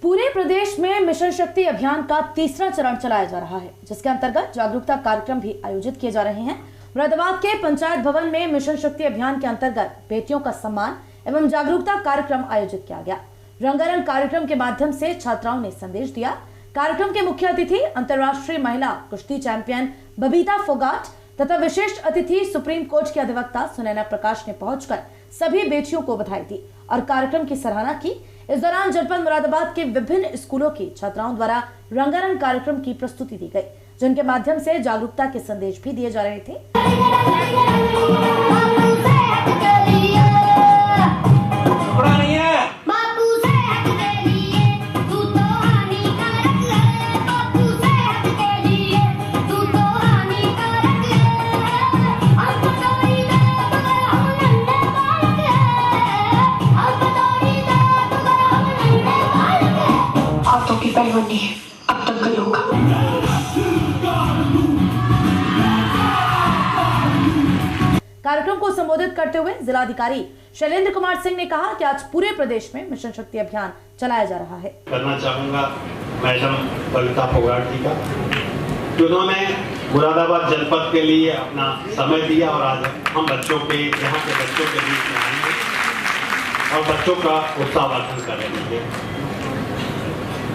पूरे प्रदेश में मिशन शक्ति अभियान का तीसरा चरण चलाया जा रहा है, जिसके अंतर्गत जागरूकता कार्यक्रम भी आयोजित किए जा रहे हैं। मुरादाबाद के पंचायत भवन में मिशन शक्ति अभियान के अंतर्गत बेटियों का सम्मान एवं जागरूकता कार्यक्रम आयोजित किया गया। रंगारंग कार्यक्रम के माध्यम से छात्राओं ने संदेश दिया। कार्यक्रम के मुख्य अतिथि अंतर्राष्ट्रीय महिला कुश्ती चैंपियन बबीता फोगाट तथा विशिष्ट अतिथि सुप्रीम कोर्ट के अधिवक्ता सुनैना प्रकाश ने पहुंचकर सभी बेटियों को बधाई दी और कार्यक्रम की सराहना की। इस दौरान जनपद मुरादाबाद के विभिन्न स्कूलों की छात्राओं द्वारा रंगारंग कार्यक्रम की प्रस्तुति दी गई, जिनके माध्यम से जागरूकता के संदेश भी दिए जा रहे थे। अब तक कल होगा। कार्यक्रम को संबोधित करते हुए जिलाधिकारी शैलेंद्र कुमार सिंह ने कहा कि आज पूरे प्रदेश में मिशन शक्ति अभियान चलाया जा रहा है। करना चाहूंगा मैडम बबीता फोगाट जी का, जिन्होंने मुरादाबाद जनपद के लिए अपना समय दिया और आज हम बच्चों के यहाँ के बच्चों के बीच में आए हैं और बच्चों का उत्साहवर्धन कर रहे हैं।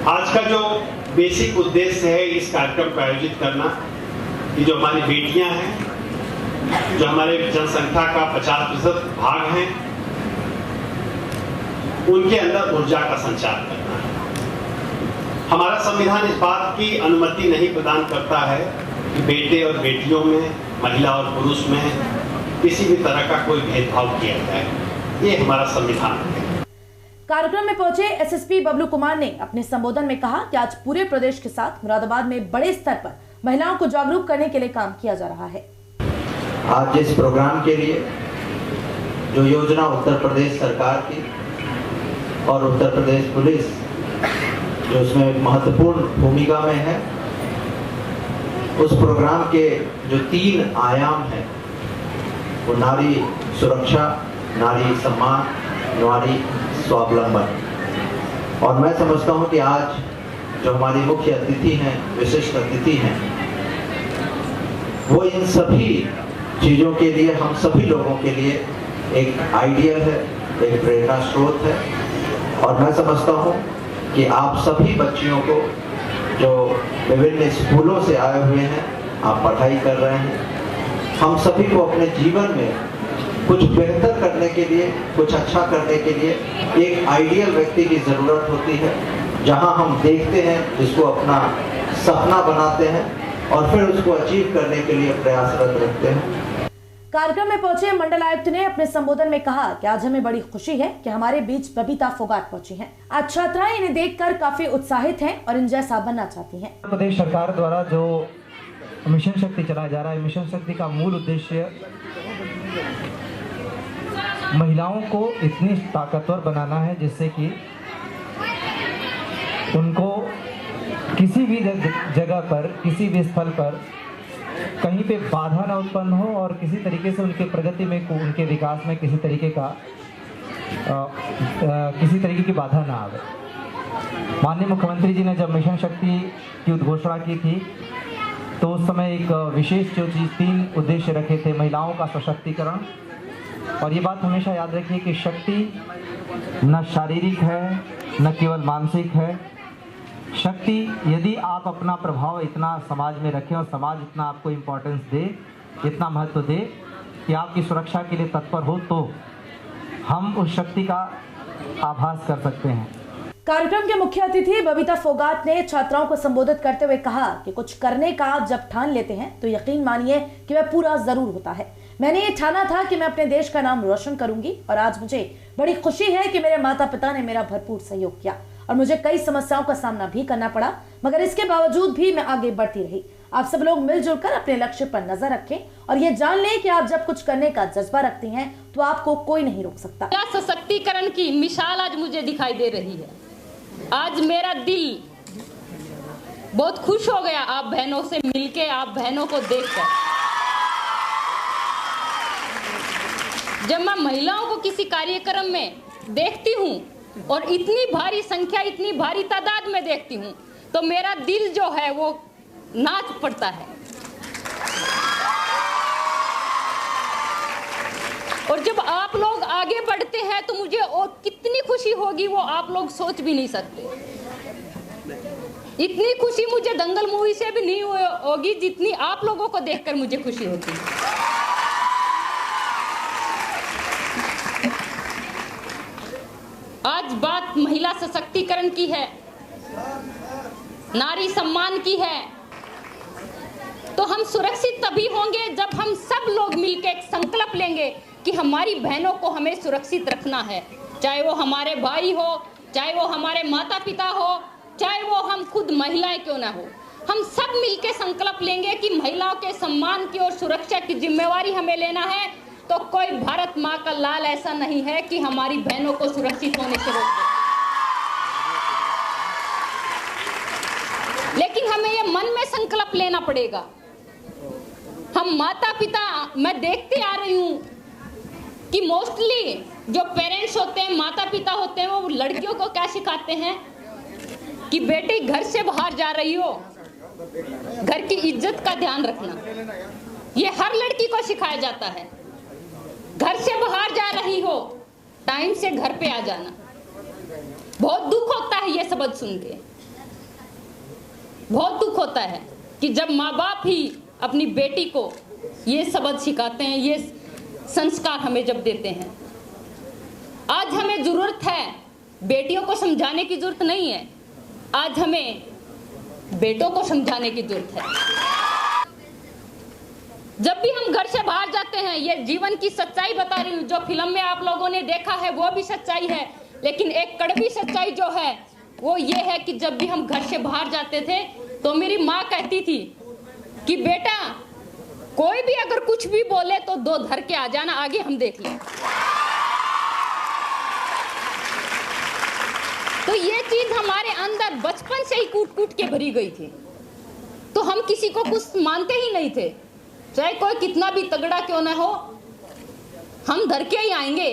आज का जो बेसिक उद्देश्य है इस कार्यक्रम को आयोजित करना, कि जो हमारी बेटियां हैं, जो हमारे जनसंख्या का 50% भाग हैं, उनके अंदर ऊर्जा का संचार करना है। हमारा संविधान इस बात की अनुमति नहीं प्रदान करता है कि बेटे और बेटियों में, महिला और पुरुष में किसी भी तरह का कोई भेदभाव किया जाए। ये हमारा संविधान है। कार्यक्रम में पहुंचे एसएसपी बबलू कुमार ने अपने संबोधन में कहा कि आज पूरे प्रदेश के साथ मुरादाबाद में बड़े स्तर पर महिलाओं को जागरूक करने के लिए काम किया जा रहा है। आज इस प्रोग्राम के लिए जो योजना उत्तर प्रदेश सरकार की और उत्तर प्रदेश पुलिस जो उसमें महत्वपूर्ण भूमिका में है, उस प्रोग्राम के जो 3 आयाम हैं वो नारी सुरक्षा, नारी सम्मान, नारी स्वावलंबन। और मैं समझता हूं कि आज जो हमारी मुख्य अतिथि हैं, विशिष्ट अतिथि हैं, वो इन सभी चीजों के लिए, हम सभी लोगों के लिए एक आइडियल है, एक प्रेरणा स्रोत है। और मैं समझता हूं कि आप सभी बच्चियों को जो विभिन्न स्कूलों से आए हुए हैं, आप पढ़ाई कर रहे हैं, हम सभी को अपने जीवन में कुछ बेहतर करने के लिए, कुछ अच्छा करने के लिए एक आइडियल व्यक्ति की जरूरत होती है, जहां हम देखते हैं, जिसको अपना सपना बनाते हैं और फिर उसको अचीव करने के लिए प्रयासरत रहते हैं। कार्यक्रम में पहुंचे मंडल आयुक्त ने अपने संबोधन में कहा कि आज हमें बड़ी खुशी है कि हमारे बीच बबीता फोगाट पहुंची हैं। आज छात्राएं इन्हें देखकर काफी उत्साहित हैं और इन जैसा बनना चाहती हैं। प्रदेश सरकार द्वारा जो मिशन शक्ति चलाया जा रहा है, मिशन शक्ति का मूल उद्देश्य महिलाओं को इतनी ताकतवर बनाना है जिससे कि उनको किसी भी जगह पर, किसी भी स्थल पर कहीं पे बाधा न उत्पन्न हो और किसी तरीके से उनके प्रगति में, उनके विकास में किसी तरीके की बाधा ना आवे। माननीय मुख्यमंत्री जी ने जब मिशन शक्ति की उद्घोषणा की थी तो उस समय एक विशेष जो चीज़ 3 उद्देश्य रखे थे, महिलाओं का सशक्तिकरण। और ये बात हमेशा याद रखिए कि शक्ति न शारीरिक है, न केवल मानसिक है। शक्ति यदि आप अपना प्रभाव इतना समाज में रखें और समाज इतना आपको इम्पोर्टेंस दे, इतना महत्व दे कि आपकी सुरक्षा के लिए तत्पर हो, तो हम उस शक्ति का आभास कर सकते हैं। कार्यक्रम के मुख्य अतिथि बबीता फोगाट ने छात्राओं को संबोधित करते हुए कहा कि कुछ करने का जब ठान लेते हैं तो यकीन मानिए कि वह पूरा जरूर होता है। मैंने ये ठाना था कि मैं अपने देश का नाम रोशन करूंगी और आज मुझे बड़ी खुशी है कि मेरे माता पिता ने मेरा भरपूर सहयोग किया और मुझे कई समस्याओं का सामना भी करना पड़ा, मगर इसके बावजूद भी मैं आगे बढ़ती रही। आप सब लोग मिलजुल कर अपने लक्ष्य पर नजर रखें और ये जान लें कि आप जब कुछ करने का जज्बा रखती हैं तो आपको कोई नहीं रोक सकता। सशक्तिकरण की मिसाल आज मुझे दिखाई दे रही है। आज मेरा दिल बहुत खुश हो गया आप बहनों से मिलके, आप बहनों को देखकर। जब मैं महिलाओं को किसी कार्यक्रम में देखती हूँ और इतनी भारी संख्या, इतनी भारी तादाद में देखती हूँ तो मेरा दिल जो है वो नाच पड़ता है। और जब आप लोग आगे बढ़ते हैं तो मुझे और कितनी खुशी होगी वो आप लोग सोच भी नहीं सकते। इतनी खुशी मुझे दंगल मूवी से भी नहीं होगी जितनी आप लोगों को देखकर मुझे खुशी होती है। आज बात महिला सशक्तिकरण की है, नारी सम्मान की है, तो हम सुरक्षित तभी होंगे जब हम सब लोग मिलकर एक संकल्प लेंगे कि हमारी बहनों को हमें सुरक्षित रखना है, चाहे वो हमारे भाई हो, चाहे वो हमारे माता पिता हो, चाहे वो हम खुद महिलाएं क्यों ना हो। हम सब मिलकर संकल्प लेंगे कि महिलाओं के सम्मान की और सुरक्षा की जिम्मेवारी हमें लेना है। तो कोई भारत माँ का लाल ऐसा नहीं है कि हमारी बहनों को सुरक्षित होने से रोक दे। लेकिन हमें ये मन में संकल्प लेना पड़ेगा। हम माता पिता, मैं देखते आ रही हूँ कि मोस्टली जो पेरेंट्स होते हैं, माता पिता होते हैं, वो लड़कियों को क्या सिखाते हैं कि बेटी घर से बाहर जा रही हो, घर की इज्जत का ध्यान रखना। ये हर लड़की को सिखाया जाता है। घर से बाहर जा रही हो, टाइम से घर पे आ जाना। बहुत दुख होता है ये शब्द सुन के, बहुत दुख होता है कि जब माँ बाप ही अपनी बेटी को ये शब्द सिखाते हैं, ये संस्कार हमें जब देते हैं। आज हमें जरूरत है, बेटियों को समझाने की जरूरत नहीं है, आज हमें बेटों को समझाने की जरूरत है। जब भी हम घर से बाहर जाते हैं, ये जीवन की सच्चाई बता रही हूँ, जो फिल्म में आप लोगों ने देखा है वो भी सच्चाई है, लेकिन एक कड़वी सच्चाई जो है वो ये है कि जब भी हम घर से बाहर जाते थे तो मेरी माँ कहती थी कि बेटा कोई भी अगर कुछ भी बोले तो दो धर के आ जाना, आगे हम देख लें। तो ये चीज हमारे अंदर बचपन से ही कूट कूट के भरी गई थी, तो हम किसी को कुछ मानते ही नहीं थे, चाहे कोई कितना भी तगड़ा क्यों ना हो, हम धर के ही आएंगे।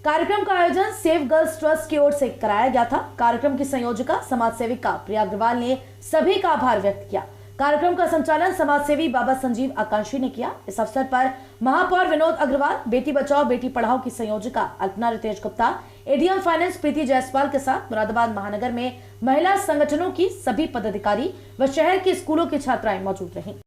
कार्यक्रम का आयोजन सेव गर्ल्स ट्रस्ट की ओर से कराया गया था। कार्यक्रम की संयोजिका समाज सेविका प्रिया अग्रवाल ने सभी का आभार व्यक्त किया। कार्यक्रम का संचालन समाजसेवी बाबा संजीव आकांक्षी ने किया। इस अवसर पर महापौर विनोद अग्रवाल, बेटी बचाओ बेटी पढ़ाओ की संयोजिका अल्पना रितेश गुप्ता, एडीएम फाइनेंस प्रीति जायसवाल के साथ मुरादाबाद महानगर में महिला संगठनों की सभी पदाधिकारी व शहर के स्कूलों की छात्राएं मौजूद रहीं।